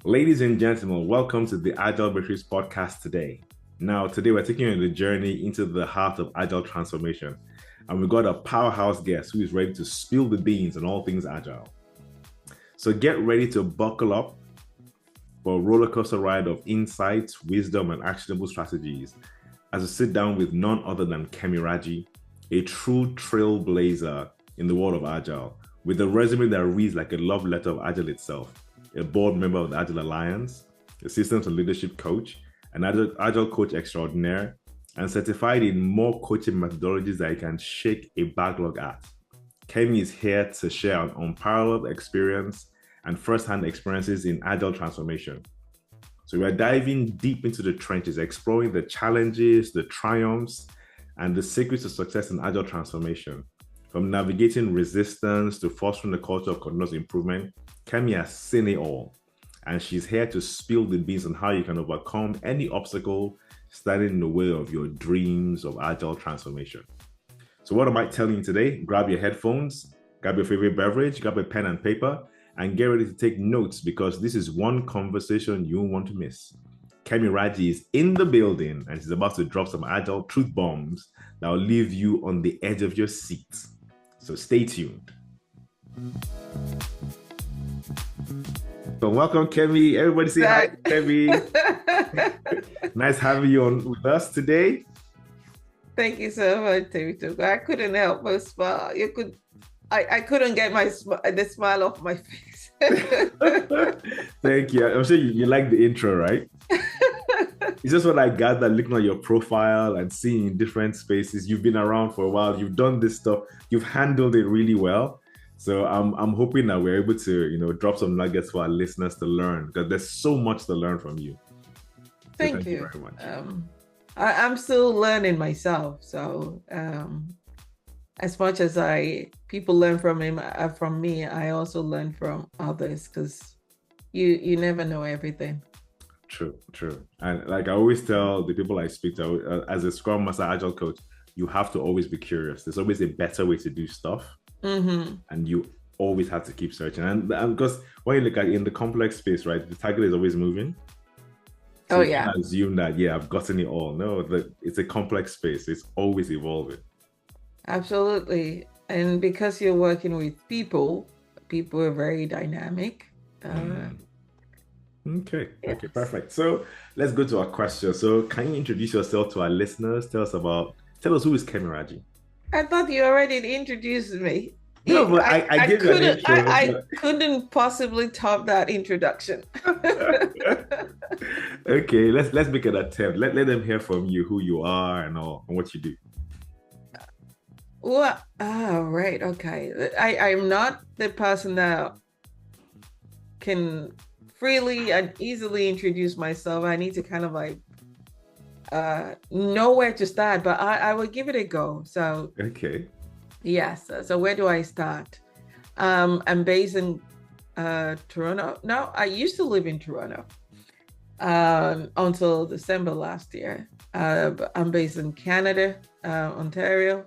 Ladies and gentlemen, welcome to the Agile Matrix podcast today. Now, today we're taking you on the journey into the heart of Agile Transformation. And we've got a powerhouse guest who is ready to spill the beans on all things Agile. So get ready to buckle up for a roller coaster ride of insights, wisdom, and actionable strategies as we sit down with none other than Kemmy Raji, a true trailblazer in the world of Agile, with a resume that reads like a love letter of Agile itself. A board member of the Agile Alliance, a systems and leadership coach, an Agile coach extraordinaire, and certified in more coaching methodologies that you can shake a backlog at. Kemmy is here to share an unparalleled experience and first-hand experiences in Agile transformation. So we are diving deep into the trenches, exploring the challenges, the triumphs, and the secrets of success in Agile transformation. From navigating resistance to fostering the culture of continuous improvement, Kemmy has seen it all, and she's here to spill the beans on how you can overcome any obstacle standing in the way of your dreams of Agile transformation. So what am I telling you today? Grab your headphones, grab your favorite beverage, grab a pen and paper, and get ready to take notes because this is one conversation you won't want to miss. Kemmy Raji is in the building and she's about to drop some Agile truth bombs that will leave you on the edge of your seat. So stay tuned. So welcome, Kemmy. Everybody say hi, Kemmy. Nice having you on with us today. Thank you so much, David. I couldn't help but smile. I couldn't get the smile off my face. Thank you. I'm sure you like the intro, right? It's just what I gathered looking at your profile and seeing different spaces. You've been around for a while. You've done this stuff. You've handled it really well. So I'm hoping that we're able to, drop some nuggets for our listeners to learn because there's so much to learn from you. Thank you very much. I'm still learning myself. So as much as people learn from me, I also learn from others because you never know everything. True. And like I always tell the people I speak to, as a Scrum Master, Agile coach, you have to always be curious. There's always a better way to do stuff. Mm-hmm. And you always have to keep searching. And because when you look at in the complex space, right, the target is always moving. So you can assume that, I've gotten it all. No, it's a complex space. It's always evolving. Absolutely. And because you're working with people are very dynamic. Okay, perfect. So let's go to our question. So can you introduce yourself to our listeners? Tell us who is Kemmy Raji? I thought you already introduced me. No, but I gave you an intro. I couldn't possibly top that introduction. Okay, let's make an attempt. Let them hear from you who you are and what you do. Well, right, okay. I'm not the person that can freely and easily introduce myself. I need to kind of know where to start, but I will give it a go. So okay. Yes. So where do I start? I'm based in Toronto. No, I used to live in Toronto until December last year. I'm based in Canada, Ontario,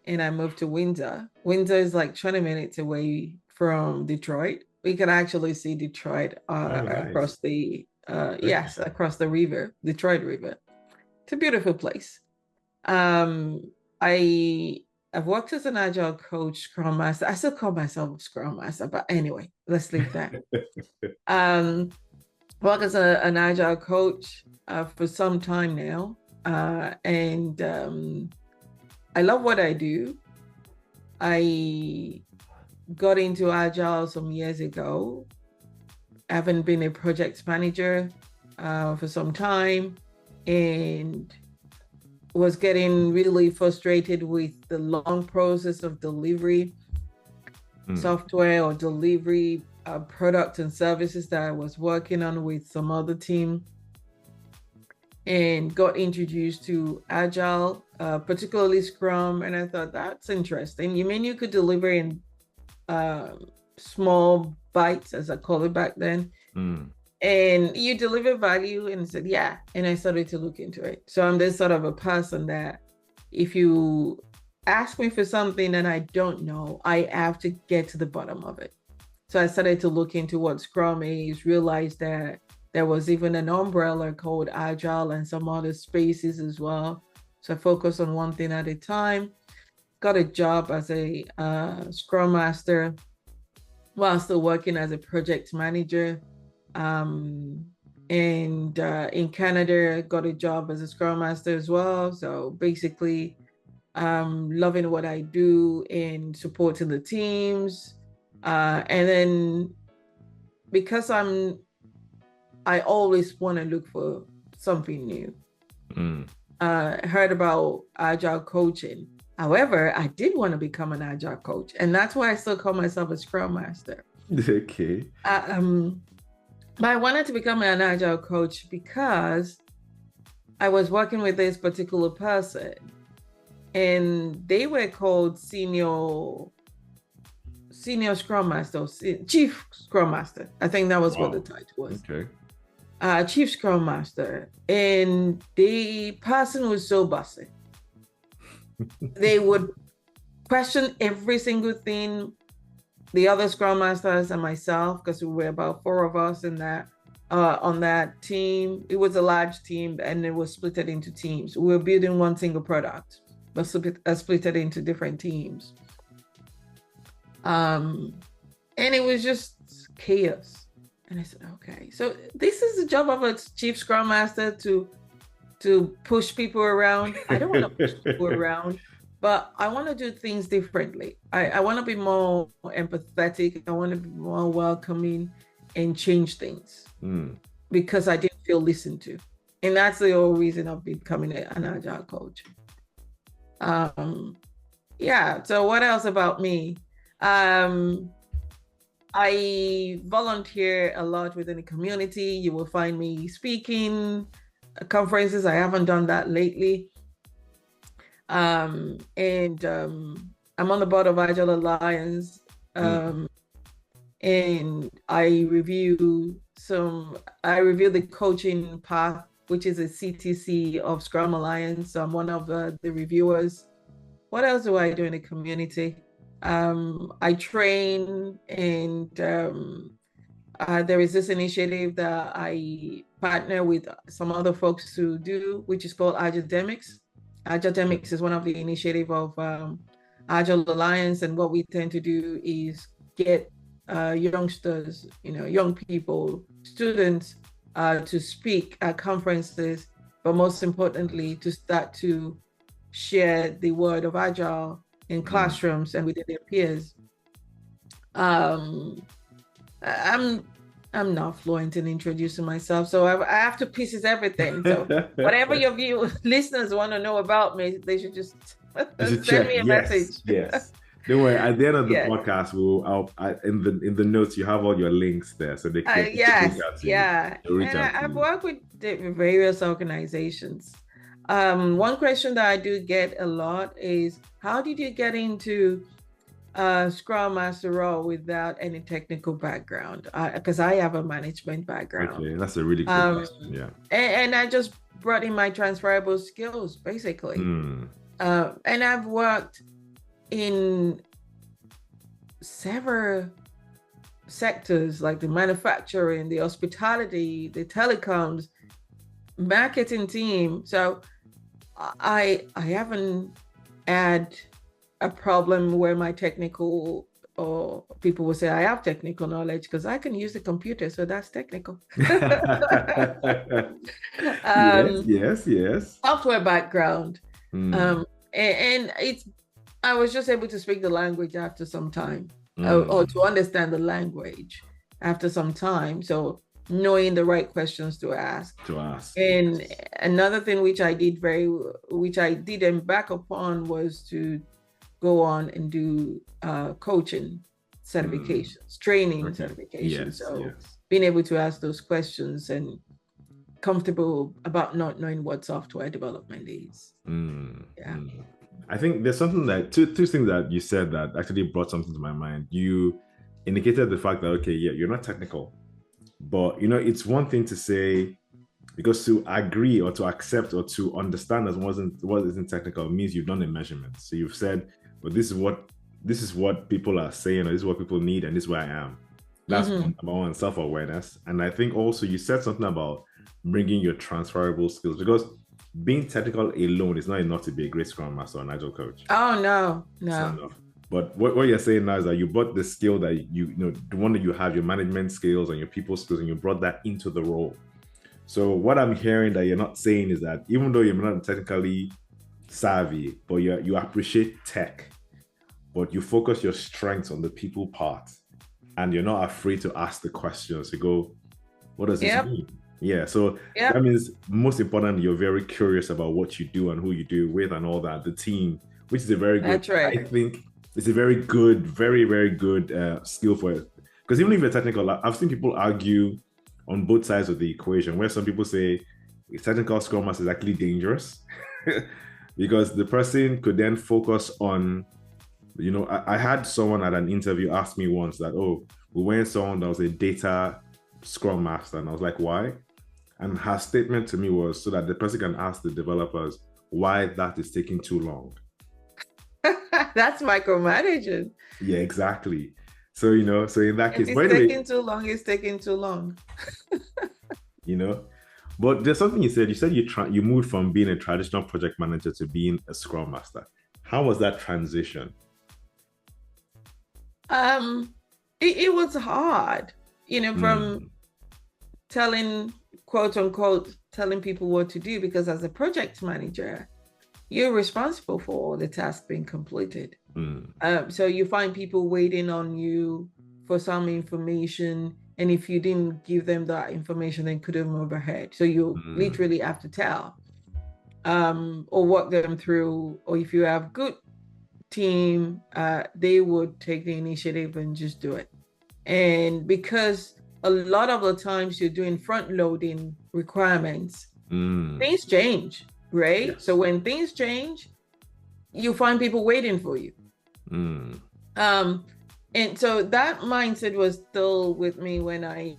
and I moved to Windsor. Windsor is like 20 minutes away from Detroit. We can actually see Detroit nice. Across the across the river, Detroit River. It's a beautiful place. I've worked as an Agile coach, Scrum Master. I still call myself Scrum Master, but anyway, let's leave that. Work as an Agile coach for some time now, and I love what I do. I got into Agile some years ago. I haven't been a project manager for some time, and was getting really frustrated with the long process of delivery software or delivery products and services that I was working on with some other team, and got introduced to Agile, particularly Scrum. And I thought, that's interesting. You mean you could deliver in small bites, as I call it back then, and you deliver value? And I said, yeah. And I started to look into it. So I'm this sort of a person that if you ask me for something and I don't know, I have to get to the bottom of it. So I started to look into what Scrum is, realized that there was even an umbrella called Agile and some other spaces as well. So I focused on one thing at a time. Got a job as a Scrum Master while still working as a project manager. And in Canada, got a job as a Scrum Master as well. So basically, loving what I do in supporting the teams. And then because I always want to look for something new. Heard about Agile coaching. However, I did want to become an Agile coach, and that's why I still call myself a Scrum Master. Okay. But I wanted to become an Agile coach because I was working with this particular person, and they were called senior Scrum Master, Chief Scrum Master. I think that was what the title was. Okay. Chief Scrum Master, and the person was so bossy. They would question every single thing, the other Scrum Masters and myself, because we were about 4 of us in that on that team. It was a large team, and it was split into teams. We were building one single product, but split it into different teams. And it was just chaos. And I said, okay, so this is the job of a Chief Scrum Master to push people around. I don't want to push people around, but I want to do things differently. I want to be more empathetic. I want to be more welcoming and change things because I didn't feel listened to. And that's the whole reason of becoming an Agile coach. Yeah, so what else about me? I volunteer a lot within the community. You will find me speaking at conferences. I haven't done that lately. And I'm on the board of Agile Alliance. And I review the coaching path, which is a CTC of Scrum Alliance. So I'm one of the reviewers. What else do I do in the community? I train, and there is this initiative that I partner with some other folks to do, which is called Agile-demics. Agile-demics is one of the initiative of Agile Alliance, and what we tend to do is get youngsters, young people, students to speak at conferences, but most importantly, to start to share the word of Agile in classrooms and within their peers. I'm not fluent in introducing myself, so I have to pieces everything. So whatever your listeners want to know about me, they should just send me a message. Yes. Don't worry. At the end of the podcast, in the notes you have all your links there, so they can reach out to you. And I've worked with various organizations. One question that I do get a lot is, how did you get into Scrum Master role without any technical background? Because I have a management background. Okay, that's a really good question. Yeah. And I just brought in my transferable skills, basically. And I've worked in several sectors, like the manufacturing, the hospitality, the telecoms, marketing team. So I haven't had a problem where my technical, or people will say I have technical knowledge because I can use the computer, so that's technical. Yes. Software background. And I was just able to speak the language after some time, or to understand the language after some time. So knowing the right questions to ask. And another thing which I did embark upon was to go on and do coaching certifications, training certifications. Being able to ask those questions and comfortable about not knowing what software development is. I think there's something that two things that you said that actually brought something to my mind. You indicated the fact that, okay, you're not technical, but it's one thing to say, because to agree or to accept or to understand as what isn't technical means you've done a measurement. So you've said, well, this is what people are saying, or this is what people need, and this is where I am. That's number one, self-awareness. And I think also you said something about bringing your transferable skills, because being technical alone is not enough to be a great Scrum Master or an Agile coach. Oh, no, It's not no. enough. But what you're saying now is that you brought the skill that you know, the one that you have, your management skills and your people skills, and you brought that into the role. So what I'm hearing that you're not saying is that even though you're not technically savvy, but you appreciate tech, but you focus your strengths on the people part, and you're not afraid to ask the questions to go, what does this mean? Yeah, so that means most important, you're very curious about what you do and who you do with and all that, the team, which is a very good, that's right. I think it's a very good, very, very good skill for it. Because even if you're technical, I've seen people argue on both sides of the equation, where some people say a technical Scrum Master is actually dangerous because the person could then focus on, you know, I had someone at an interview ask me once that, oh, we went someone that was a data Scrum Master, and I was like, why? And her statement to me was so that the person can ask the developers why that is taking too long. That's micromanaging. Yeah, exactly. So, you know, so in that case, if it's taking too long, it's taking too long. You know, but there's something you said you moved from being a traditional project manager to being a Scrum Master. How was that transition? It was hard, you know, from telling, quote unquote, telling people what to do, because as a project manager, you're responsible for all the tasks being completed. So you find people waiting on you for some information, and if you didn't give them that information, they couldn't move ahead. So you literally have to tell, or walk them through. Or if you have good team, they would take the initiative and just do it. And because a lot of the times you're doing front loading requirements, things change, right? Yes. So when things change, you find people waiting for you. And so that mindset was still with me when I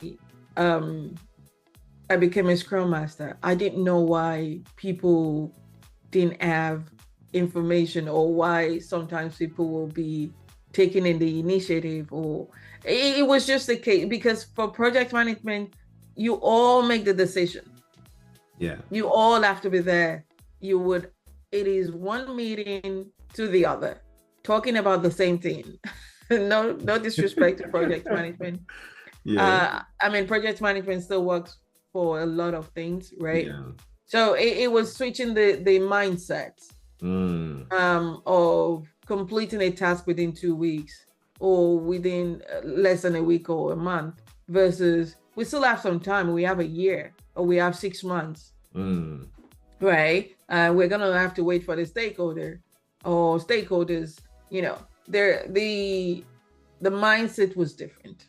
became a Scrum Master. I didn't know why people didn't have information, or why sometimes people will be taking in the initiative, or it was just the case, because for project management, you all make the decision. Yeah. You all have to be there. It is one meeting to the other, talking about the same thing. No disrespect to project management. Yeah. I mean, project management still works for a lot of things, right? Yeah. So it was switching the mindset of completing a task within 2 weeks, or within less than a week or a month, versus we still have some time. We have a year, or we have 6 months, right? We're gonna have to wait for the stakeholder or stakeholders. You know, the mindset was different.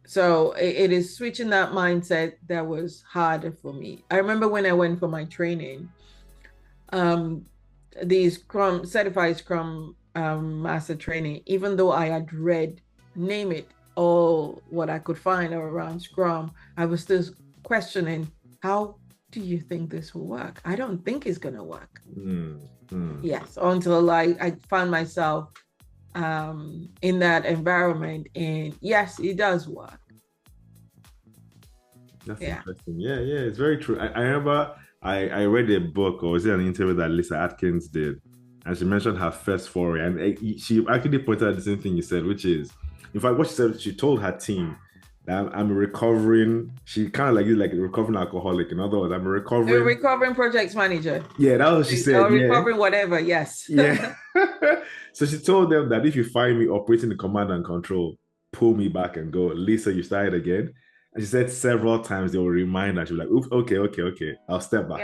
So it is switching that mindset that was harder for me. I remember when I went for my training, the certified Scrum Master training, even though I had read, name it, all what I could find around Scrum, I was still questioning, how do you think this will work? I don't think it's gonna work. Yes, until I found myself in that environment, and yes, it does work. That's interesting. Yeah, it's very true. I remember I read a book, or was it an interview that Lisa Atkins did, and she mentioned her first foray, and she actually pointed out the same thing you said, which is, in fact, what she said, she told her team that I'm a recovering, she kind of like a recovering alcoholic. In other words, I'm a recovering project manager. Yeah, that's what she said. Or recovering whatever, yes. Yeah. So she told them that if you find me operating the command and control, pull me back and go, Lisa, you started again. And she said several times they will remind her. She was like, oops, okay. I'll step back.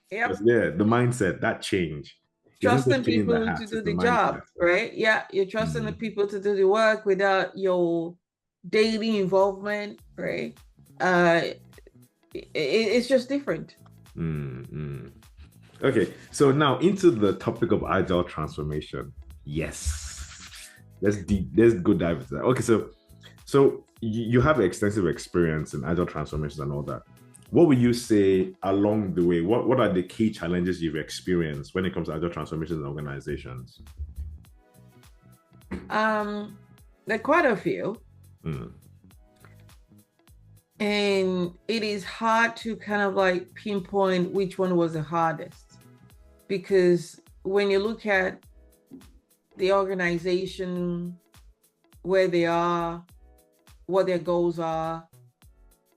Yeah. Yeah, the mindset, that change. Trusting people to do the job, right? Yeah, you're trusting the people to do the work without your daily involvement, right? It's just different. Okay, so now into the topic of Agile transformation. Yes, let's go dive into that. Okay, so you have extensive experience in Agile transformations and all that. What would you say along the way? What are the key challenges you've experienced when it comes to Agile transformations and organizations? There are quite a few. Mm. And it is hard to kind of like pinpoint which one was the hardest. Because when you look at the organization, where they are, what their goals are,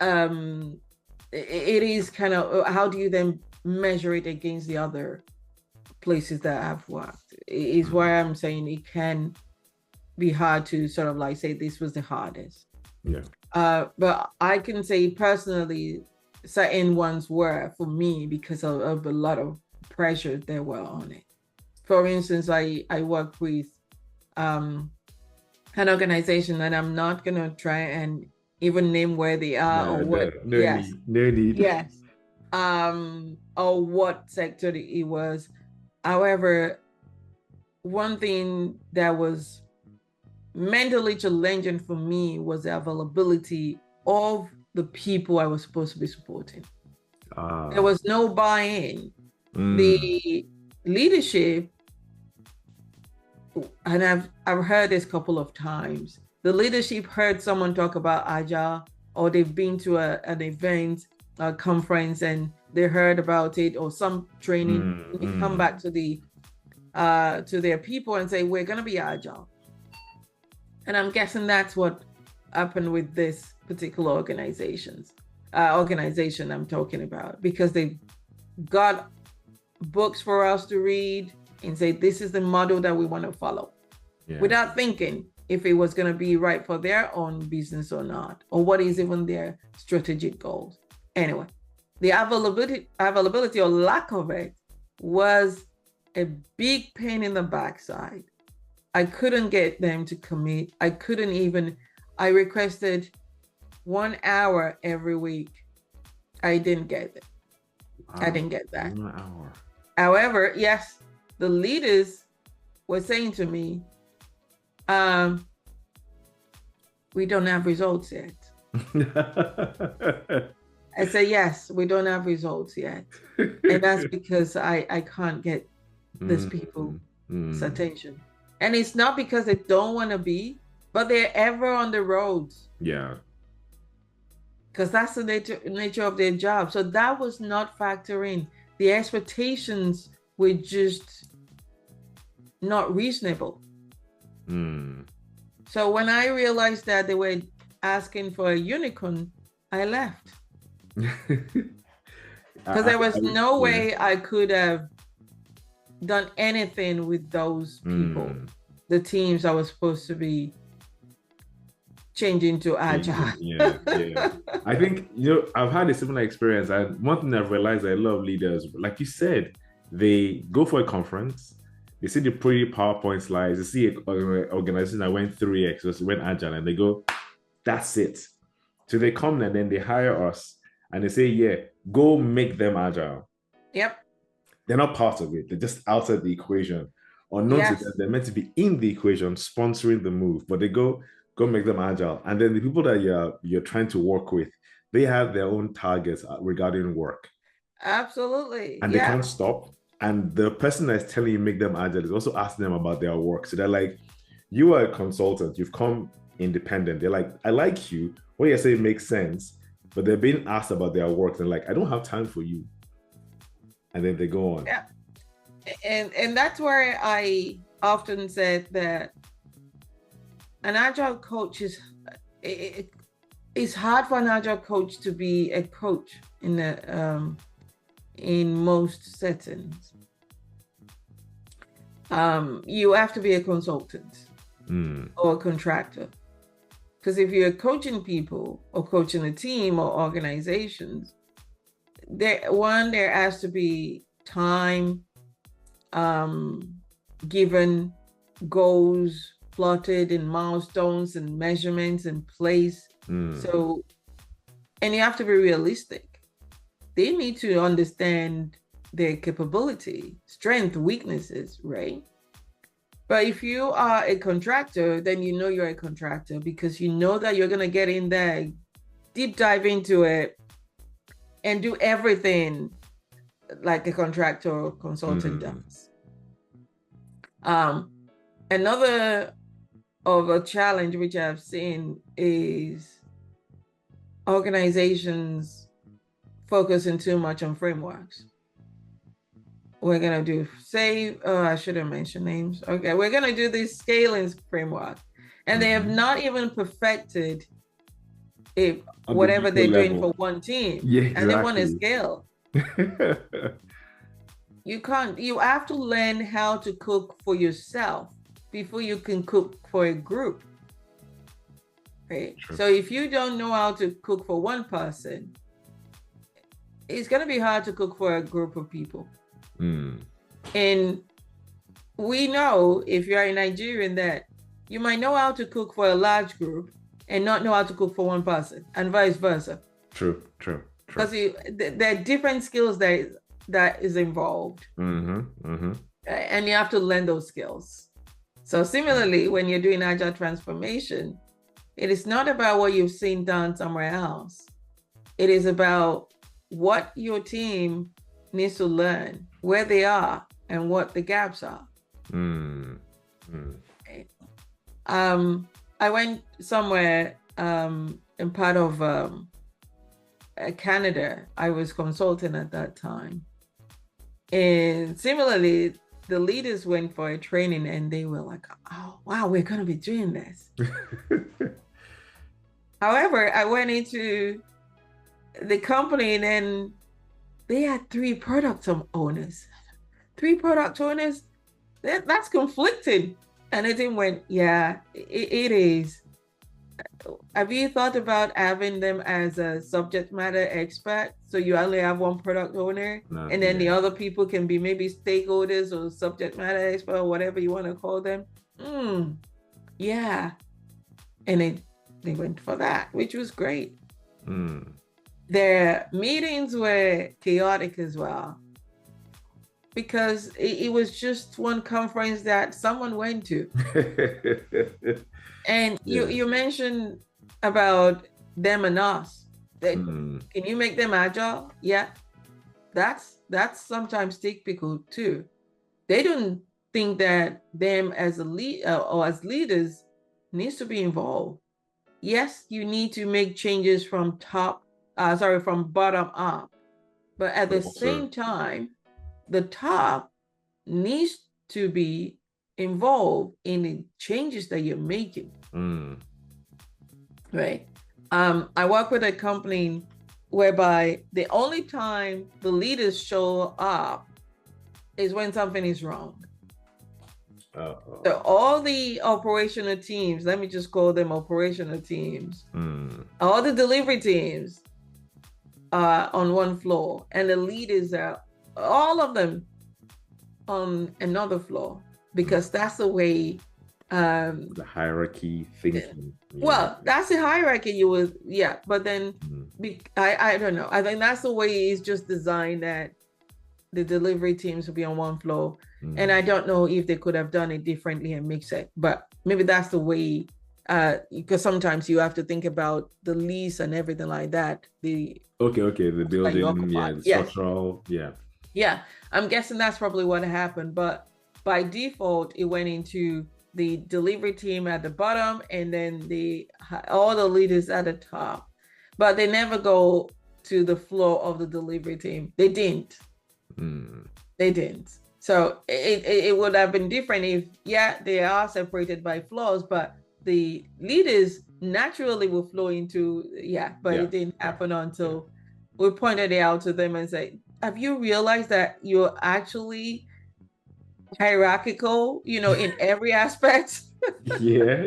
it is kind of, how do you then measure it against the other places that I've worked? Is why I'm saying it can be hard to sort of like say this was the hardest. Yeah. But I can say personally, certain ones were for me because of a lot of pressure there were on it. For instance, I work with an organization, and I'm not gonna try and even name where they are or what. No Yes, need. No need. yes, or what sector it was. However, one thing that was mentally challenging for me was the availability of the people I was supposed to be supporting. There was no buy-in. The leadership, and I've heard this a couple of times, the leadership heard someone talk about Agile, or they've been to an event, a conference, and they heard about it, or some training. They come back to their people and say, we're going to be Agile. And I'm guessing that's what happened with this particular organization I'm talking about, because they got books for us to read and say, this is the model that we want to follow, without thinking if it was going to be right for their own business or not, or what is even their strategic goals. Anyway, the availability or lack of it was a big pain in the backside. I couldn't get them to commit. I requested 1 hour every week. I didn't get it. Wow. I didn't get that. 1 hour. However, yes, the leaders were saying to me, we don't have results yet. I said, yes, we don't have results yet. And that's because I can't get these people's attention. And it's not because they don't want to be, but they're ever on the roads. Yeah. Because that's the nature of their job. So that was not factoring. The expectations were just not reasonable. So when I realized that they were asking for a unicorn, I left. Because there was no way I could have done anything with those people, the teams I was supposed to be changing to Agile. Yeah. I think, I've had a similar experience. And one thing I've realized, I love leaders, like you said, they go for a conference, they see the pretty PowerPoint slides, they see an organization that went 3x, went Agile, and they go, that's it. So they come and then they hire us and they say, yeah, go make them Agile. Yep. They're not part of it. They're just outside the equation. Or not that they're meant to be in the equation, sponsoring the move, but they go make them Agile. And then the people that you're trying to work with, they have their own targets regarding work. Absolutely. And they can't stop. And the person that's telling you make them Agile is also asking them about their work. So they're like, you are a consultant, you've come independent. They're like, I like you. What you're saying makes sense. But they're being asked about their work. They're like, I don't have time for you. And then they go on. Yeah. And that's where I often said that an Agile coach it's hard for an Agile coach to be a coach in most settings. You have to be a consultant or a contractor. Because if you're coaching people or coaching a team or organizations, there has to be time given, goals plotted, and milestones and measurements in place. So, and you have to be realistic. They need to understand their capability, strength, weaknesses, right? But if you are a contractor, then you know you're a contractor because you know that you're going to get in there, deep dive into it, and do everything like a contractor or consultant does. Another of a challenge which I've seen is organizations focusing too much on frameworks. We're going to do, I shouldn't mention names. Okay, we're going to do this scaling framework. And they have not even perfected whatever they're doing for one team. Yeah, exactly. And they want to scale. You have to learn how to cook for yourself before you can cook for a group. Right? True. So if you don't know how to cook for one person, it's going to be hard to cook for a group of people. And we know, if you're a Nigerian, that you might know how to cook for a large group and not know how to cook for one person, and vice versa. True. Because there are different skills that is involved. And you have to learn those skills. So similarly, when you're doing Agile Transformation, it is not about what you've seen done somewhere else. It is about what your team needs to learn, where they are, and what the gaps are. Okay. I went somewhere in part of Canada. I was consulting at that time. And similarly, the leaders went for a training and they were like, oh, wow, we're going to be doing this. However, I went into the company and then they had 3 product owners. 3 product owners? That's conflicting. And the team went, yeah, it is. Have you thought about having them as a subject matter expert? So you only have 1 product owner, and then the other people can be maybe stakeholders or subject matter expert, or whatever you want to call them. Yeah. And they went for that, which was great. Their meetings were chaotic as well, because it was just one conference that someone went to. And you mentioned about them and us. Can you make them agile? Yeah, that's sometimes typical too. They don't think that them as a lead or as leaders needs to be involved. Yes, you need to make changes from bottom up, but at the same time, the top needs to be involved in the changes that you're making. Right. I work with a company whereby the only time the leaders show up is when something is wrong. So all the operational teams, let me just call them operational teams, all the delivery teams are on one floor, and the leaders are all of them on another floor, because that's the way the hierarchy thinking. Well, that's the hierarchy but then I don't know. I think that's the way it's just designed, that the delivery teams will be on one floor. And I don't know if they could have done it differently and mix it, but maybe that's the way, because sometimes you have to think about the lease and everything like that. The building, the structural, yeah. I'm guessing that's probably what happened, but by default, it went into the delivery team at the bottom, and then all the leaders at the top. But they never go to the floor of the delivery team. They didn't. They didn't. So it would have been different if, they are separated by floors, but the leaders naturally will flow into, but it didn't happen until we pointed it out to them and said, have you realized that you're actually hierarchical, in every aspect? Yeah.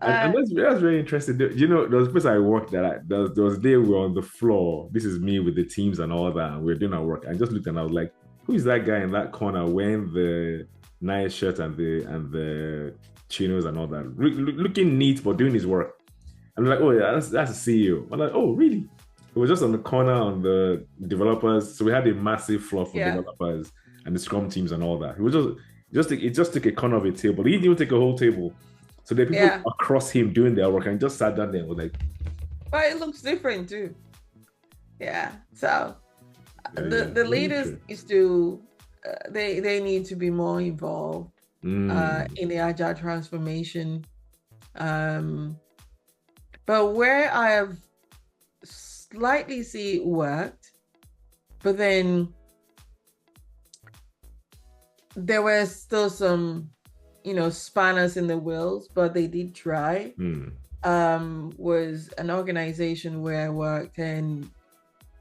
And that's very interesting. There was a place I worked that there was a day we were on the floor. This is me with the teams and all that, and we were doing our work. I just looked and I was like, who is that guy in that corner wearing the nice shirt and the chinos and all that, looking neat but doing his work? I'm like, oh yeah, that's the CEO. I'm like, oh really? It was just on the corner on the developers. So we had a massive floor for developers and the Scrum teams and all that. It was just took a corner of a table. He didn't even take a whole table. So the people across him doing their work and just sat down there and was like, but it looks different too. Yeah. So the leaders is to they need to be more involved. in the Agile Transformation. But where I have slightly see it worked, but then there were still some, spanners in the wheels, but they did try. Was an organization where I worked, and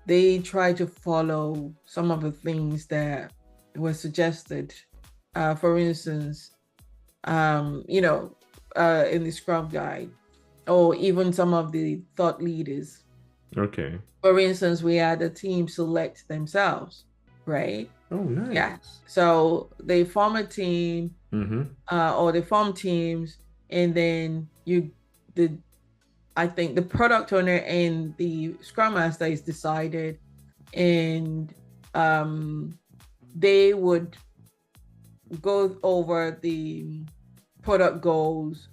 they tried to follow some of the things that were suggested. For instance, in the Scrum Guide, or even some of the thought leaders. Okay. For instance, we had the team select themselves, right? Oh, nice. Yeah. So they form a team, or they form teams, and then I think the product owner and the Scrum Master is decided, and they would go over the product goals,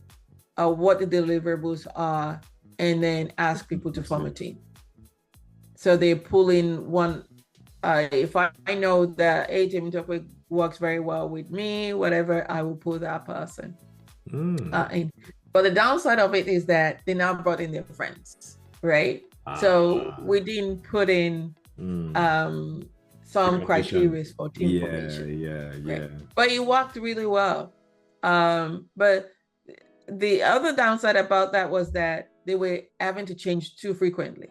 what the deliverables are, and then ask people to form a team. So they pull in one. If I know that a team interpret works very well with me, whatever, I will pull that person. In. But the downside of it is that they now brought in their friends, right? So we didn't put in some criteria for team formation. Yeah. Right? But it worked really well. But the other downside about that was that they were having to change too frequently.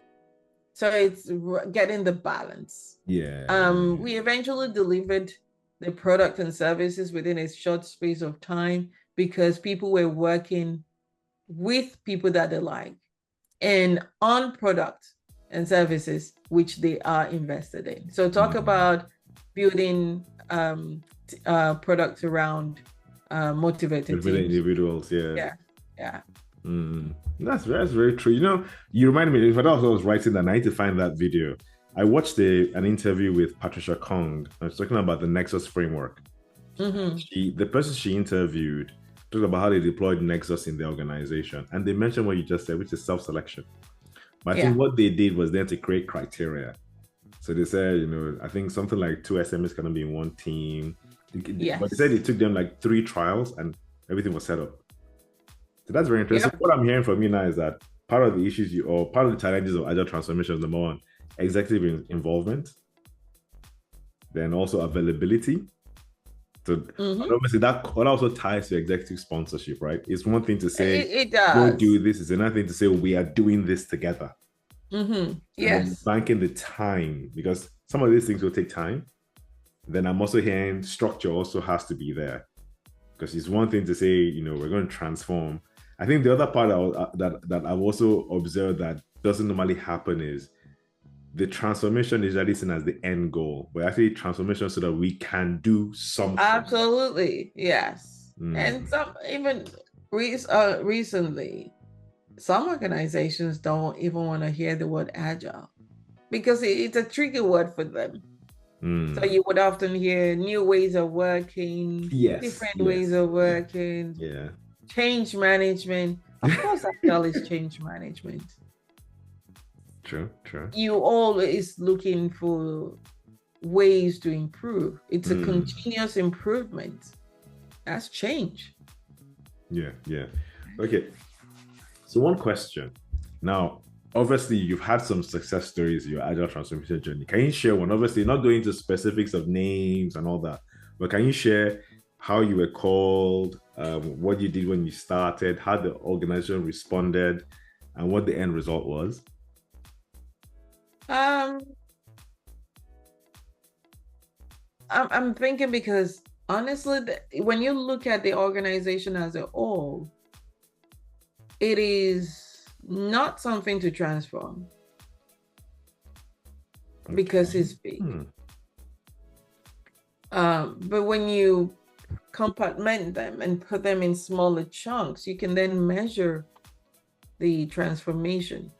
So it's getting the balance. We eventually delivered the product and services within a short space of time, because people were working with people that they like and on product and services which they are invested in. So talk about building products around motivated individuals. Yeah. That's very true. You remind me, if I was writing that, I need to find that video. I watched an interview with Patricia Kong. I was talking about the Nexus framework. The person she interviewed talked about how they deployed Nexus in the organization, and they mentioned what you just said, which is self-selection. But I think what they did was then to create criteria. So they said, I think something like 2 SMEs cannot be in one team. But they said it took them like 3 trials and everything was set up. So that's very interesting. What I'm hearing from you now is that part of the issues part of the challenges of Agile transformation is, number one, executive involvement, then also availability. So obviously that also ties to executive sponsorship, right? It's one thing to say, it does. Go do this. It's another thing to say, we are doing this together. Yes. Banking the time, because some of these things will take time. Then I'm also hearing structure also has to be there, because it's one thing to say, we're going to transform. I think the other part that I've also observed that doesn't normally happen is the transformation is usually seen as the end goal, but actually transformation so that we can do something. Absolutely, yes. And some even recently, some organizations don't even want to hear the word agile because it's a tricky word for them. So you would often hear new ways of working, different ways of working, change management. Of course, agile is change management. True. You always looking for ways to improve. It's a continuous improvement. That's change. Yeah. Okay. So one question. Now, obviously, you've had some success stories in your Agile transformation journey. Can you share one? Obviously, not going into specifics of names and all that, but can you share how you were called, what you did when you started, how the organization responded, and what the end result was? I'm thinking because honestly, when you look at the organization as a whole, it is not something to transform because it's big. But when you compartment them and put them in smaller chunks, you can then measure the transformation.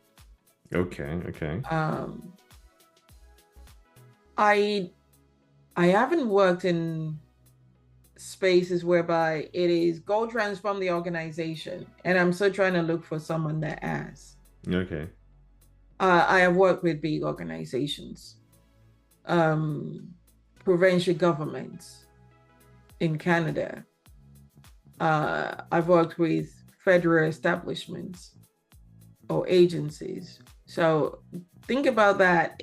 Okay. I haven't worked in spaces whereby it is go transform the organization, and I'm still trying to look for someone that has. Okay. I have worked with big organizations, provincial governments in Canada, I've worked with federal establishments or agencies. So think about that.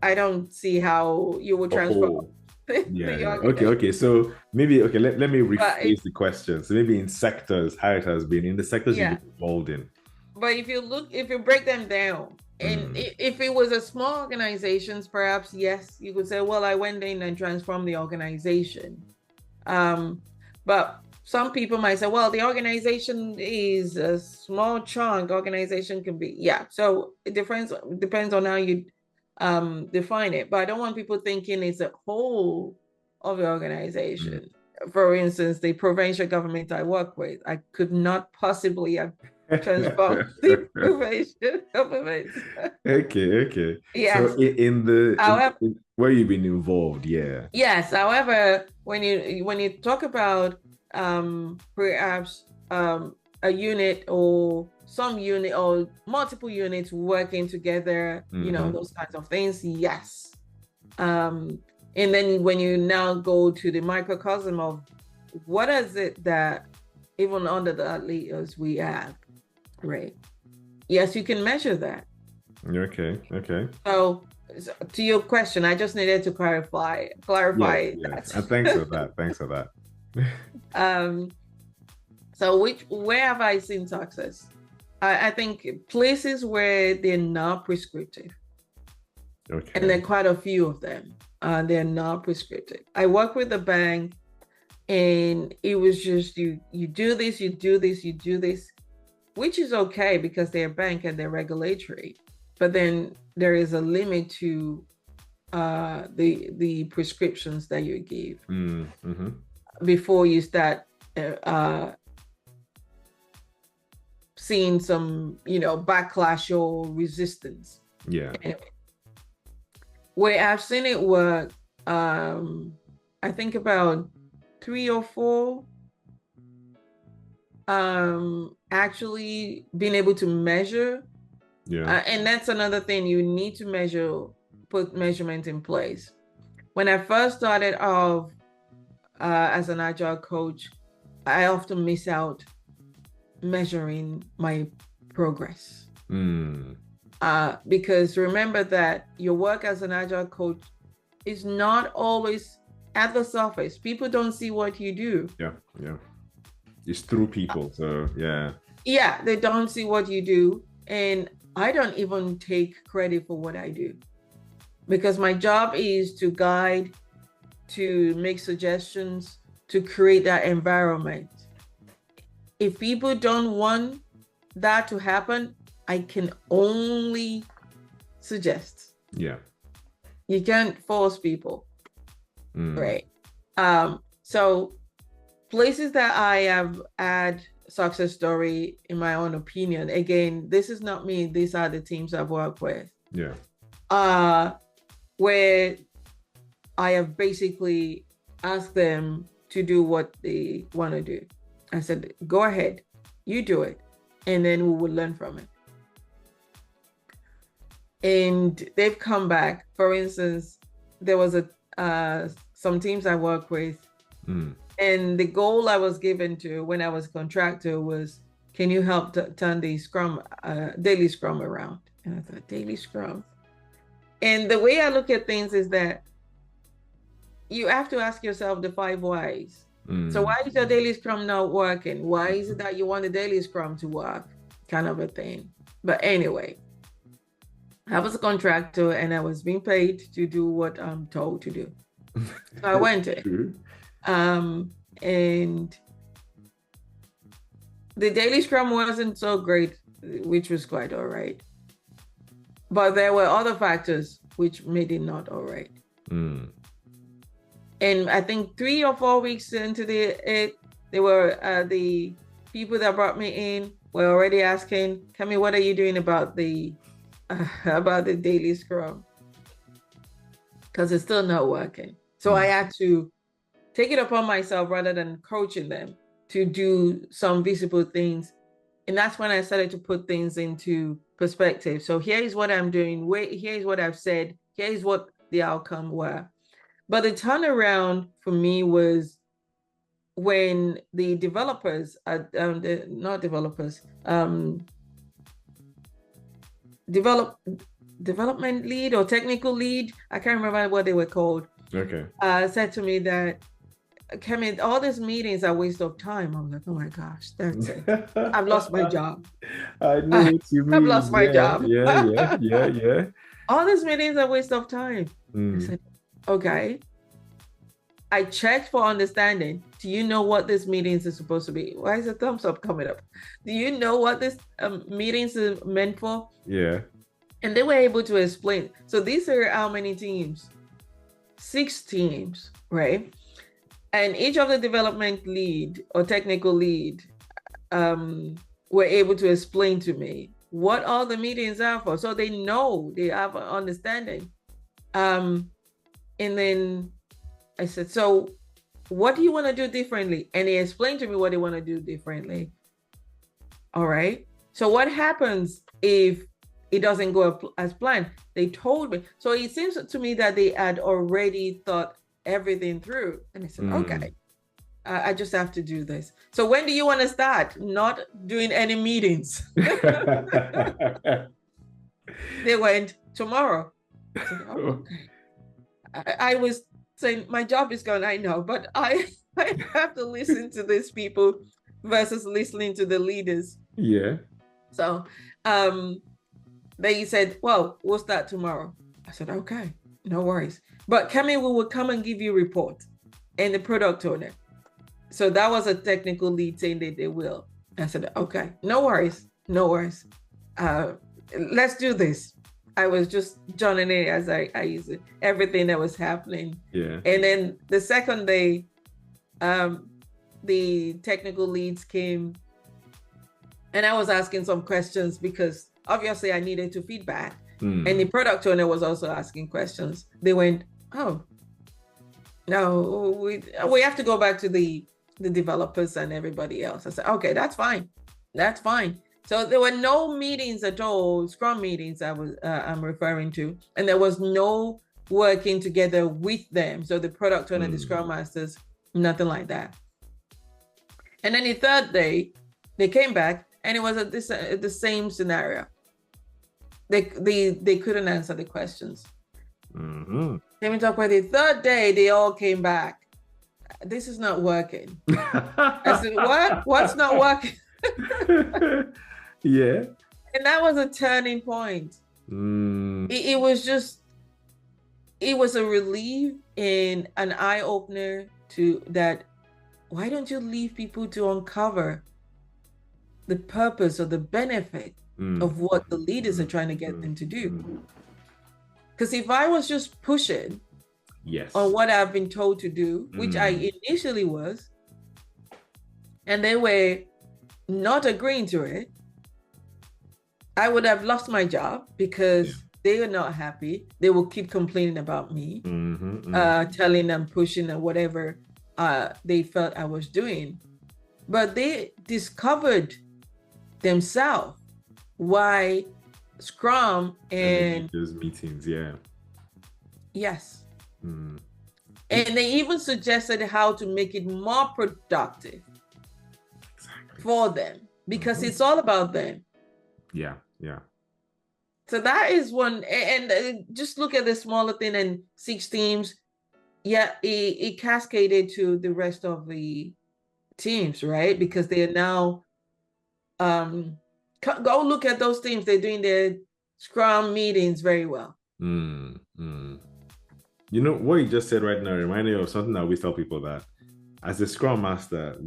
I don't see how you would A transform whole. Yeah, the yeah. Okay, organization. okay. So maybe let me But rephrase the question. So maybe in sectors, how it has been, in the sectors you've yeah, been involved in. but if you break them down, and Mm, if it was a small organizations, perhaps yes, you could say, well, I went in and transformed the organization. Um, but some people might say, well, the organization is a small chunk. Organization can be, yeah. So it depends on how you define it. But I don't want people thinking it's a whole of the mm. organization. For instance, the provincial government I work with, I could not possibly have transformed the provincial government. Okay, okay. So Yes. in However, where you've been involved, yeah. yes, however, when you talk about perhaps a unit or some unit or multiple units working together, Mm-hmm. those kinds of things, yes. Um, and then when you now go to the microcosm of what is it that even under the leaders we have, right? Yes, you can measure that. Okay, okay. So to your question, I just needed to clarify Yes, clarify yes. And thanks for that. that. Thanks for that. um, so where have I seen success? I think places where they're not prescriptive, and Okay. there are quite a few of them. They're not prescriptive. I work with a bank, and it was just you do this, you do this, you do this, which is okay because they're a bank and they're regulatory. But then there is a limit to the prescriptions that you give Mm-hmm. before you start seeing some backlash or resistance. Yeah. Anyway, where I've seen it work, I think about 3 or 4 actually being able to measure. Yeah. And that's another thing, you need to put measurement in place. When I first started off as an agile coach, I often miss out measuring my progress. Mm. Because remember that your work as an agile coach is not always at the surface. People don't see what you do. Yeah. Yeah. It's through people. So yeah. Yeah, they don't see what you do. And I don't even take credit for what I do, because my job is to guide, to make suggestions, to create that environment. If people don't want that to happen, I can only suggest. Yeah. You can't force people, Mm. right? So places that I have had success story, in my own opinion, again, this is not me, these are the teams I've worked with. Yeah. Where I have basically asked them to do what they want to do. I said, go ahead, you do it, and then we will learn from it. And they've come back. For instance, there was some teams I work with, and the goal I was given to when I was a contractor was, can you help turn the daily scrum around? And I thought, daily scrum. And the way I look at things is that you have to ask yourself the 5 whys. So why is your daily scrum not working? Why is it that you want the daily scrum to work? Kind of a thing. But anyway, I was a contractor and I was being paid to do what I'm told to do. So I went in. And the daily scrum wasn't so great, which was quite all right. But there were other factors which made it not all right. And I think 3 or 4 weeks into they were the people that brought me in were already asking, Kemmy, what are you doing about the daily scrum? Because it's still not working. So I had to take it upon myself, rather than coaching them, to do some visible things. And that's when I started to put things into perspective. So here is what I'm doing. Here is what I've said. Here is what the outcome were. But the turnaround for me was when the developers, not developers, development lead or technical lead, I can't remember what they were called, Okay. said to me that, Kemmy, all these meetings are a waste of time. I was like, oh my gosh, that's it. I've lost my job. I know what you mean. I've lost my job. Yeah. All these meetings are a waste of time. I said, okay. I checked for understanding. Do you know what these meetings are supposed to be? Why is a thumbs up coming up? Do you know what this meetings are meant for? Yeah. And they were able to explain. So these are how many teams? 6 teams, right? And each of the development lead or technical lead were able to explain to me what all the meetings are for. So they know, they have an understanding. And then I said, so what do you want to do differently? And they explained to me what they want to do differently. All right. So what happens if it doesn't go as planned? They told me. So it seems to me that they had already thought everything through. And I said, okay, I just have to do this. So when do you want to start? Not doing any meetings. They went, tomorrow. I said, oh, okay. I was saying, my job is gone, I know, but I have to listen to these people versus listening to the leaders. Yeah. So they said, well, we'll start tomorrow. I said, okay, no worries. But Kemmy, we will come and give you a report, and the product owner. So that was a technical lead saying that they will. I said, okay, no worries. Let's do this. I was just joining in as I used it, everything that was happening. Yeah. And then the second day, the technical leads came, and I was asking some questions because obviously I needed to feedback. And the product owner was also asking questions. They went, oh, no, we have to go back to the developers and everybody else. I said, okay, that's fine. So there were no meetings at all, Scrum meetings I'm referring to, and there was no working together with them. So the product owner, the Scrum masters, nothing like that. And then the third day, they came back, and it was the same scenario. They couldn't answer the questions. Came and talk about the third day, they all came back. This is not working. I said, what? What's not working? Yeah. And that was a turning point. It was a relief and an eye-opener to that. Why don't you leave people to uncover the purpose or the benefit of what the leaders are trying to get them to do? Because if I was just pushing on what I've been told to do, which I initially was, and they were not agreeing to it, I would have lost my job because they are not happy. They will keep complaining about me, telling them, pushing and whatever they felt I was doing. But they discovered themselves why Scrum and those meetings, yes. And they even suggested how to make it more productive for them, because it's all about them. Yeah. So that is one, and just look at the smaller thing and 6 teams. Yeah, it cascaded to the rest of the teams, right? Because they are now, go look at those teams. They're doing their Scrum meetings very well. You know, what you just said right now reminded me of something that we tell people, that as a Scrum Master,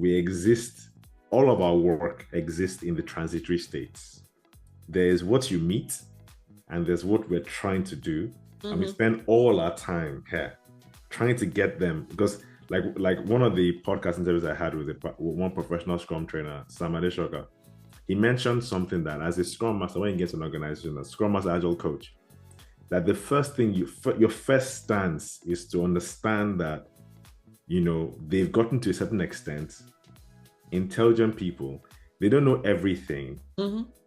all of our work exists in the transitory states. There's what you meet, and there's what we're trying to do. And we spend all our time here trying to get them, because like one of the podcast interviews I had with one professional Scrum trainer, Sam Adeshoka, he mentioned something that as a Scrum Master, when you get to an organization, a Scrum Master Agile coach, that the first thing your first stance is to understand that, you know, they've gotten to a certain extent, intelligent people, they don't know everything.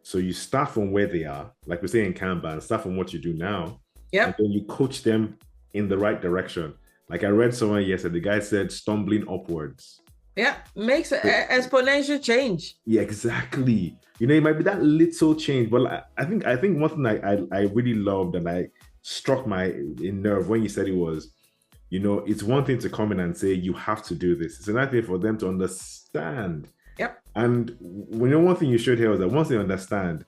So you start from where they are, like we say in Kanban, start from what you do now, and then you coach them in the right direction. Like I read somewhere yesterday, the guy said stumbling upwards. Yeah, makes exponential change. Yeah, exactly. It might be that little change, but I think one thing I really loved and I struck my nerve when you said it was, it's one thing to come in and say you have to do this. It's another thing for them to understand. Yep. And one thing you showed here was that once they understand,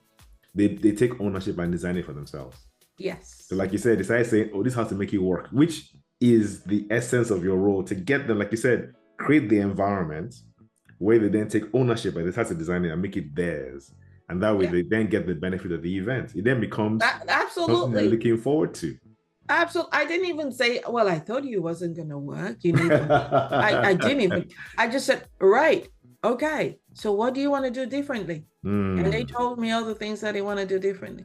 they take ownership and design it for themselves. Yes. So like you said, they started saying, oh, this has to make it work, which is the essence of your role to get them, like you said, create the environment where they then take ownership and they start to design it and make it theirs. And that way they then get the benefit of the event. It then becomes something they're looking forward to. Absolutely. I didn't even say, well, I thought you wasn't going to work. You need to. I didn't even. I just said, right. Okay. So what do you want to do differently? And they told me all the things that they want to do differently.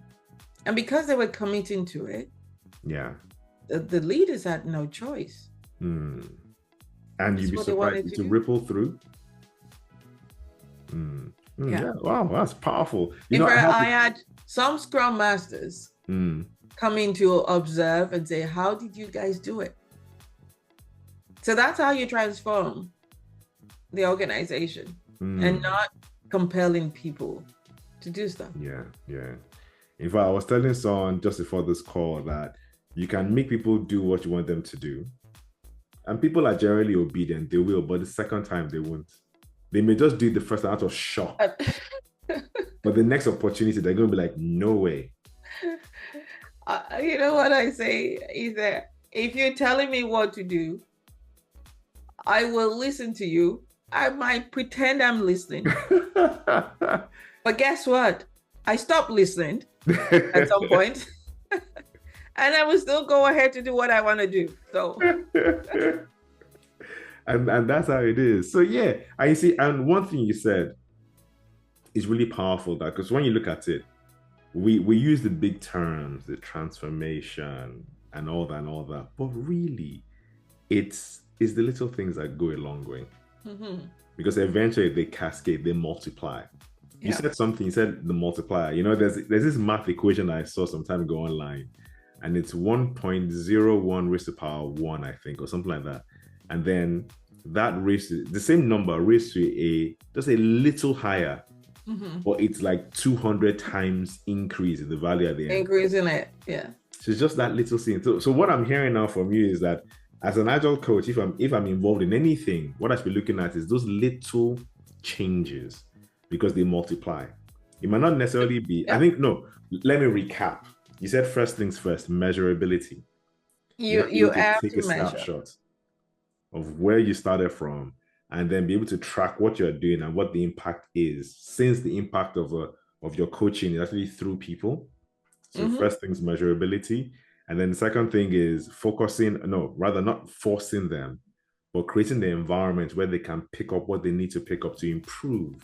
And because they were committing to it, yeah, the leaders had no choice. And you'd be surprised to ripple through. Yeah. Wow, that's powerful. In fact, I had some Scrum Masters come in to observe and say, how did you guys do it? So that's how you transform the organization and not compelling people to do stuff. Yeah. In fact, I was telling someone just before this call that you can make people do what you want them to do. And people are generally obedient, they will, but the second time they won't. They may just do it the first time out of shock. But the next opportunity, they're going to be like, no way. You know what I say is that if you're telling me what to do, I will listen to you. I might pretend I'm listening. But guess what? I stopped listening at some point. And I will still go ahead to do what I want to do. So and that's how it is. So yeah, I see. And one thing you said is really powerful, that because when you look at it, we use the big terms, the transformation and all that, but really it's the little things that go a long way. Because eventually they cascade, they multiply. You said something, you said the multiplier. There's this math equation I saw some time ago online, and it's 1.01 raised to the power 1, I think, or something like that. And then that raised the same number raised to just a little higher, but it's like 200 times increase in the value at the end. Increase in it, yeah. So it's just that little thing. So what I'm hearing now from you is that as an agile coach, if I'm involved in anything, what I should be looking at is those little changes, because they multiply. It might not necessarily be, let me recap. You said first things first, measurability. You have to take a snapshot of where you started from, and then be able to track what you're doing and what the impact is, since the impact of your coaching is actually through people. So first things, measurability. And then the second thing is not forcing them, but creating the environment where they can pick up what they need to pick up to improve.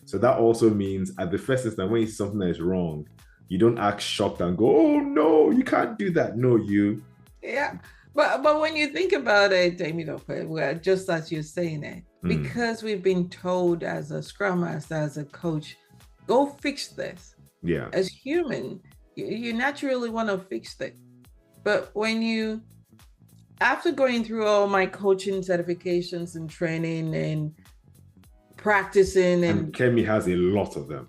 So that also means at the first instance, when you see something that is wrong, you don't act shocked and go, oh no, you can't do that. No, you. Yeah. But when you think about it, just as you're saying it, because we've been told as a Scrum Master, as a coach, go fix this. Yeah. As human, you naturally want to fix it. But after going through all my coaching certifications and training and practicing, and Kemmy has a lot of them.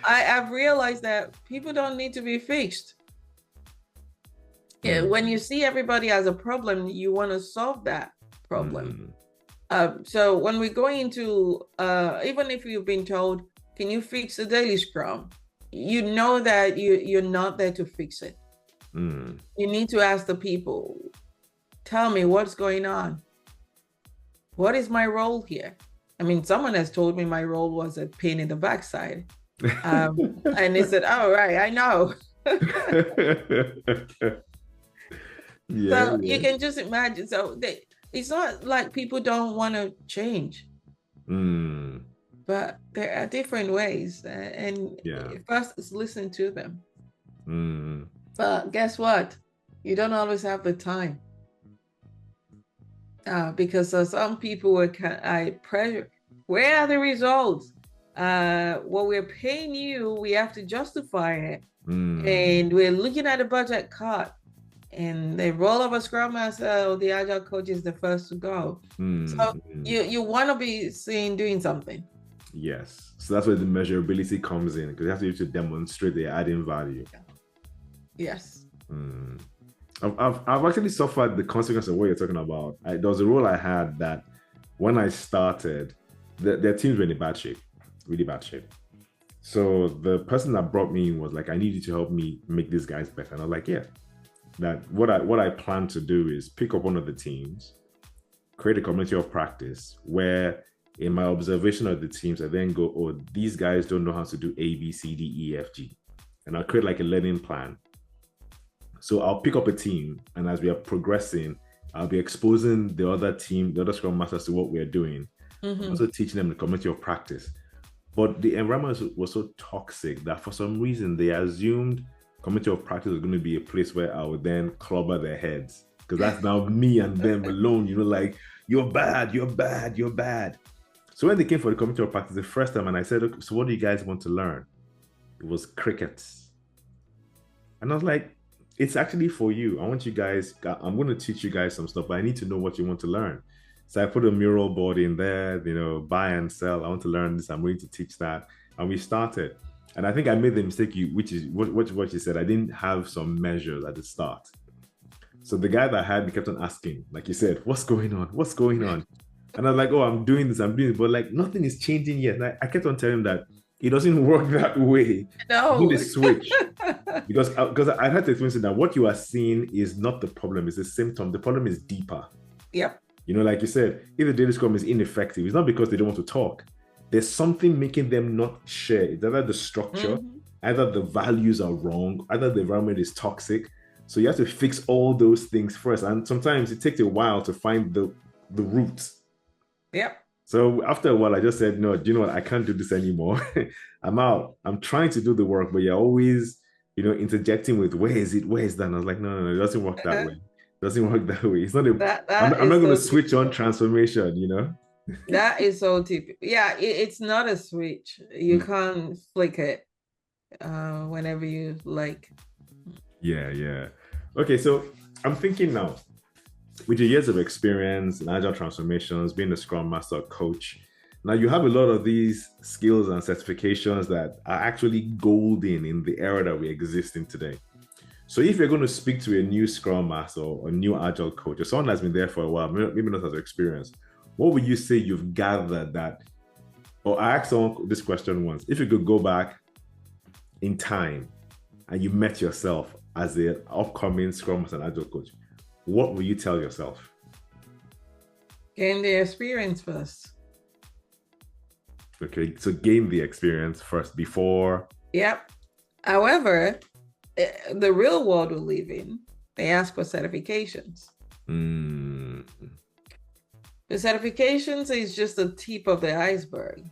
I've realized that people don't need to be fixed. Yeah, when you see everybody as a problem, you want to solve that problem. So when we're going into, even if you've been told, can you fix the daily Scrum? You know that you're not there to fix it. You need to ask the people, tell me what's going on. What is my role here? I mean, someone has told me my role was a pain in the backside. And they said, oh, right, I know. So you can just imagine. So it's not like people don't want to change, but there are different ways. And first is listen to them. But guess what? You don't always have the time. Because some people were pressure. Where are the results? What we're paying you, we have to justify it. And we're looking at a budget cut. and the role of a Scrum Master or the Agile coach is the first to go. So you want to be seen doing something. Yes. So that's where the measurability comes in, because you have to be able to demonstrate they're adding value. Yes. I've actually suffered the consequence of what you're talking about. There was a role I had that when I started, their teams were in bad shape, really bad shape. So the person that brought me in was like, I need you to help me make these guys better. And I was like, yeah. That what I plan to do is pick up one of the teams, create a community of practice where in my observation of the teams, I then go, oh, these guys don't know how to do A, B, C, D, E, F, G. And I'll create like a learning plan. So I'll pick up a team, and as we are progressing, I'll be exposing the other team, the other Scrum Masters to what we're doing. Also teaching them the community of practice. But the environment was so toxic that for some reason they assumed community of practice was going to be a place where I would then clobber their heads. Because that's now me and them alone, like, you're bad, you're bad, you're bad. So when they came for the community of practice the first time, and I said, okay, so what do you guys want to learn? It was crickets. And I was like, it's actually for you. I want you guys, I'm going to teach you guys some stuff, but I need to know what you want to learn. So I put a mural board in there, buy and sell. I want to learn this. I'm going to teach that. And we started. And I think I made the mistake, which is what you said. I didn't have some measures at the start. So the guy that had me kept on asking, like you said, what's going on? What's going on? And I was like, oh, I'm doing this. But like nothing is changing yet. And I kept on telling him that it doesn't work that way. No. You need to switch. because I had to explain that what you are seeing is not the problem, it's a symptom. The problem is deeper. Yep. Like you said, if the daily scrum is ineffective, it's not because they don't want to talk. There's something making them not share. It's either the structure, either the values are wrong, either the environment is toxic. So you have to fix all those things first. And sometimes it takes a while to find the roots. Yep. So after a while, I just said, no, do you know what? I can't do this anymore. I'm out. I'm trying to do the work, but you're always, interjecting with, where is it? Where is that? And I was like, no, it doesn't work that way. It doesn't work that way. It's not I'm not going to switch on transformation, That is so typical. Yeah, it's not a switch. You can't flick it whenever you like. Yeah. Okay, so I'm thinking now, with your years of experience in Agile Transformations, being a Scrum Master coach, now you have a lot of these skills and certifications that are actually golden in the era that we exist in today. So if you're going to speak to a new Scrum Master or a new Agile coach, or someone that's been there for a while, maybe not as experience, what would you say you've gathered that, or I asked someone this question once, if you could go back in time and you met yourself as an upcoming Scrum Master and Agile coach, what will you tell yourself? Gain the experience first. Okay, so gain the experience first before. Yep. However, the real world we live in, they ask for certifications. The certifications is just the tip of the iceberg.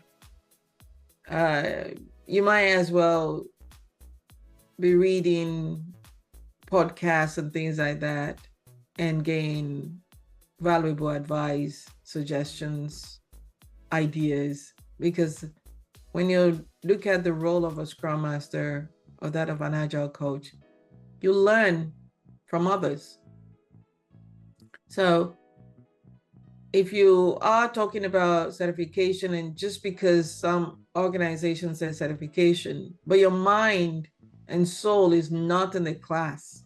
You might as well be reading podcasts and things like that and gain valuable advice, suggestions, ideas. Because when you look at the role of a Scrum Master or that of an Agile coach, you learn from others. So if you are talking about certification, and just because some organizations say certification, but your mind and soul is not in the class,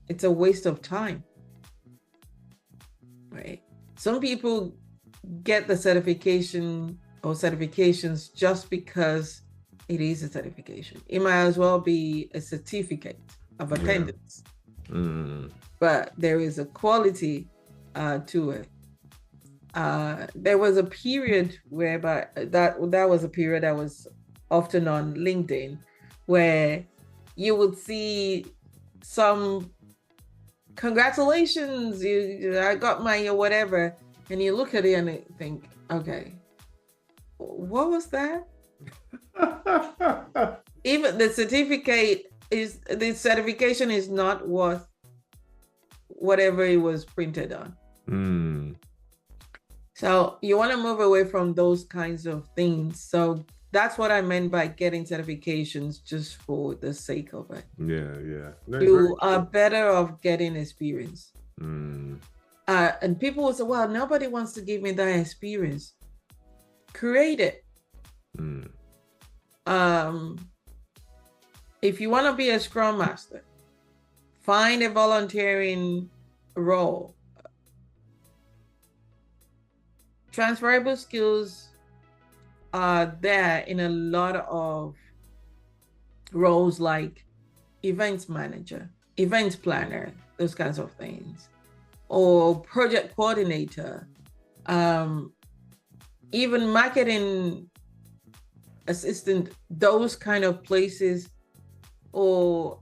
it's a waste of time, right? Some people get the certification or certifications just because it is a certification. It might as well be a certificate of attendance. But there is a quality to it. There was a period whereby that was a period that was often on LinkedIn, where you would see some congratulations, I got my whatever, and you look at it and you think, okay, what was that? Even the certification is not worth whatever it was printed on. So you want to move away from those kinds of things. So that's what I meant by getting certifications just for the sake of it. Yeah. No, You are better off getting experience. Mm. And people will say, well, nobody wants to give me that experience. Create it. Mm. If you want to be a Scrum Master, find a volunteering role. Transferable skills are there in a lot of roles like events manager, events planner, those kinds of things, or project coordinator, even marketing assistant, those kind of places, or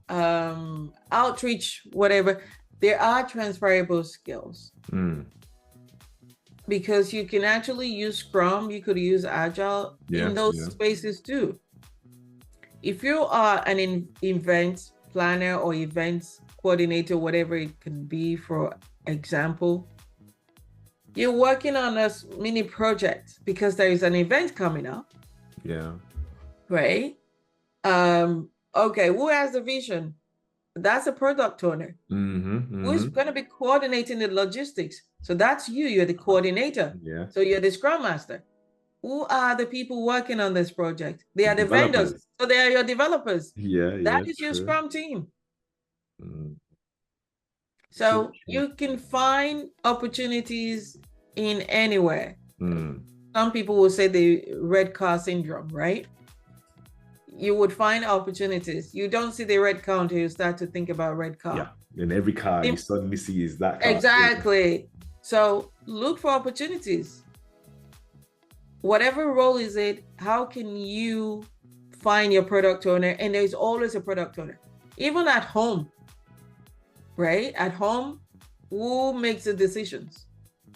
outreach, whatever. There are transferable skills. Mm. Because you can actually use Scrum, you could use Agile in those spaces too. If you are an event planner or events coordinator, whatever it can be, for example, you're working on a mini project because there is an event coming up. Yeah. Right? Okay, who has the vision? That's a product owner. Who's going to be coordinating the logistics? So that's you. You're the coordinator. Yeah. So you're the Scrum Master. Who are the people working on this project? They are the vendors. So they are your developers. Yeah. That is your Scrum team. Mm. So you can find opportunities in anywhere. Some people will say the red car syndrome, right? You would find opportunities. You don't see the red car until you start to think about red car. Yeah, in every car you suddenly see is that car. Exactly. So look for opportunities. Whatever role is it, how can you find your product owner? And there's always a product owner. Even at home, right? At home, who makes the decisions?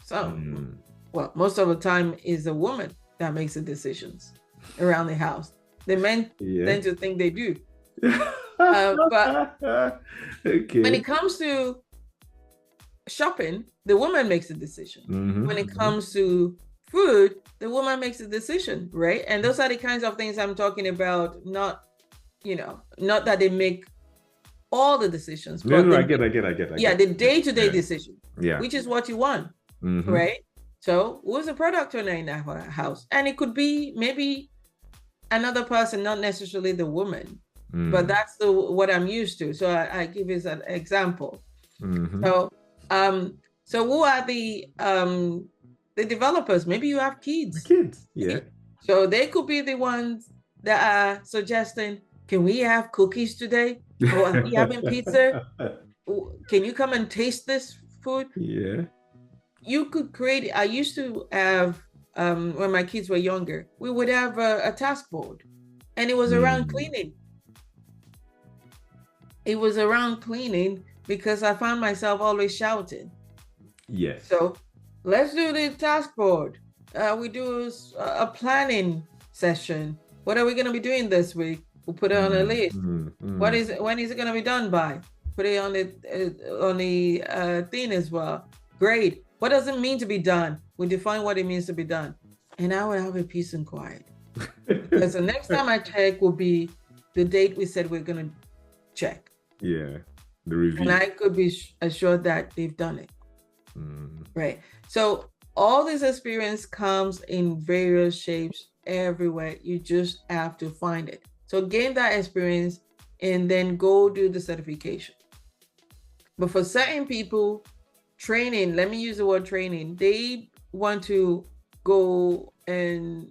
So, well, most of the time is a woman that makes the decisions around the house. The men tend to think they do. But when it comes to shopping, the woman makes the decision. When it comes to food, the woman makes the decision, right? And those are the kinds of things I'm talking about. Not that they make all the decisions. But I get. Yeah, the day-to-day decision, which is what you want, right? So who's the product owner in that house? And it could be maybe another person, not necessarily the woman, but that's what I'm used to. So I give this an example. So who are the developers? Maybe you have kids. Yeah. So they could be the ones that are suggesting, can we have cookies today? Or are we having pizza? Can you come and taste this food? Yeah. You could create. I used to have, when my kids were younger, we would have a task board, and it was around cleaning. It was around cleaning because I found myself always shouting. Yes. So let's do the task board. We do a planning session. What are we going to be doing this week? We'll put it on a list. When is it going to be done by? Put it on the thing as well. Great. What does it mean to be done? We define what it means to be done. And I will have a peace and quiet. Because the next time I check will be the date we said we're going to check. Yeah. The review. And I could be assured that they've done it. Right. So all this experience comes in various shapes everywhere. You just have to find it. So gain that experience and then go do the certification. But for certain people, training, let me use the word training, they want to go and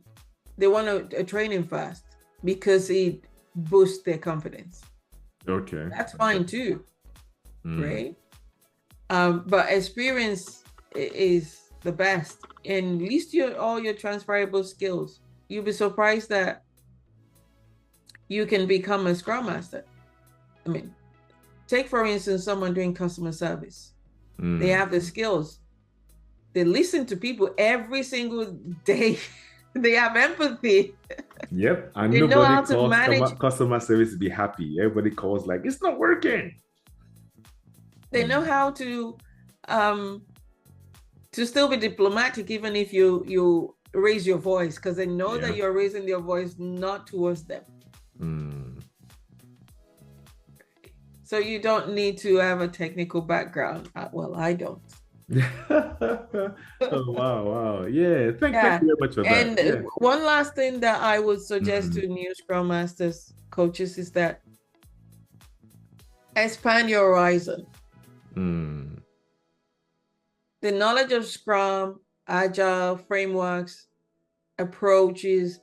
they want a training fast because it boosts their confidence. Okay. That's fine too, right? But experience is the best. And at least all your transferable skills. You'll be surprised that you can become a Scrum Master. I mean, take for instance, someone doing customer service. They have the skills. They listen to people every single day. They have empathy. Yep. And they know how to manage customer service to be happy. Everybody calls like, it's not working. They know how to still be diplomatic, even if you raise your voice because they know that you're raising your voice not towards them. So you don't need to have a technical background. Well, I don't. Oh, wow. Yeah. Thank you very much for that. And one last thing that I would suggest to new Scrum Masters coaches is that expand your horizon. The knowledge of Scrum, Agile frameworks, approaches,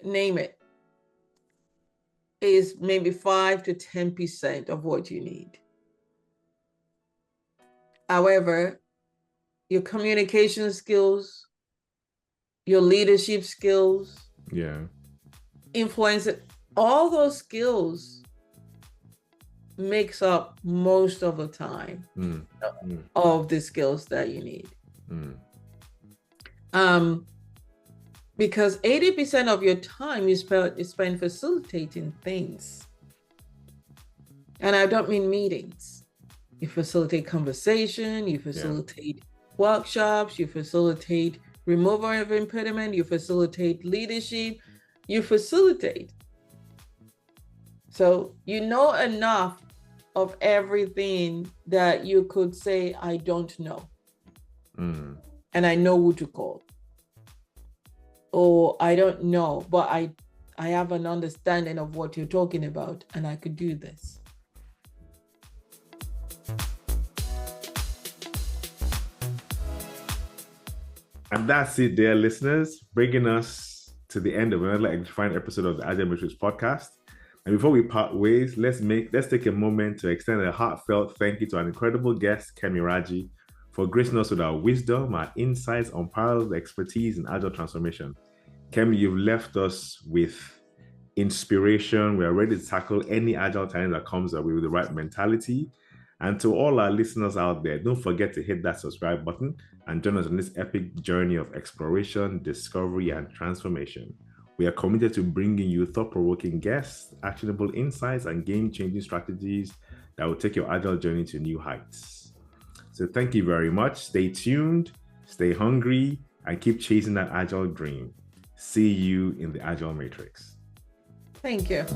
name it, is maybe 5 to 10% of what you need. However, your communication skills, your leadership skills, influence, all those skills makes up most of the time of the skills that you need. Because 80% of your time is spent facilitating things. And I don't mean meetings. You facilitate conversation, you facilitate workshops, you facilitate removal of impediment, you facilitate leadership, you facilitate. So you know enough of everything that you could say, I don't know. And I know who to call. Or I don't know, but I have an understanding of what you're talking about, and I could do this. And that's it, dear listeners, bringing us to the end of another fine episode of the Agile Matrix podcast. And before we part ways, let's take a moment to extend a heartfelt thank you to our incredible guest, Kemmy Raji, for gracing us with our wisdom, our insights, unparalleled expertise in Agile transformation. Kemmy, you've left us with inspiration. We are ready to tackle any Agile challenge that comes our way with the right mentality. And to all our listeners out there, don't forget to hit that subscribe button and join us on this epic journey of exploration, discovery, and transformation. We are committed to bringing you thought-provoking guests, actionable insights, and game-changing strategies that will take your Agile journey to new heights. So thank you very much. Stay tuned, stay hungry, and keep chasing that Agile dream. See you in the Agile Matrix. Thank you.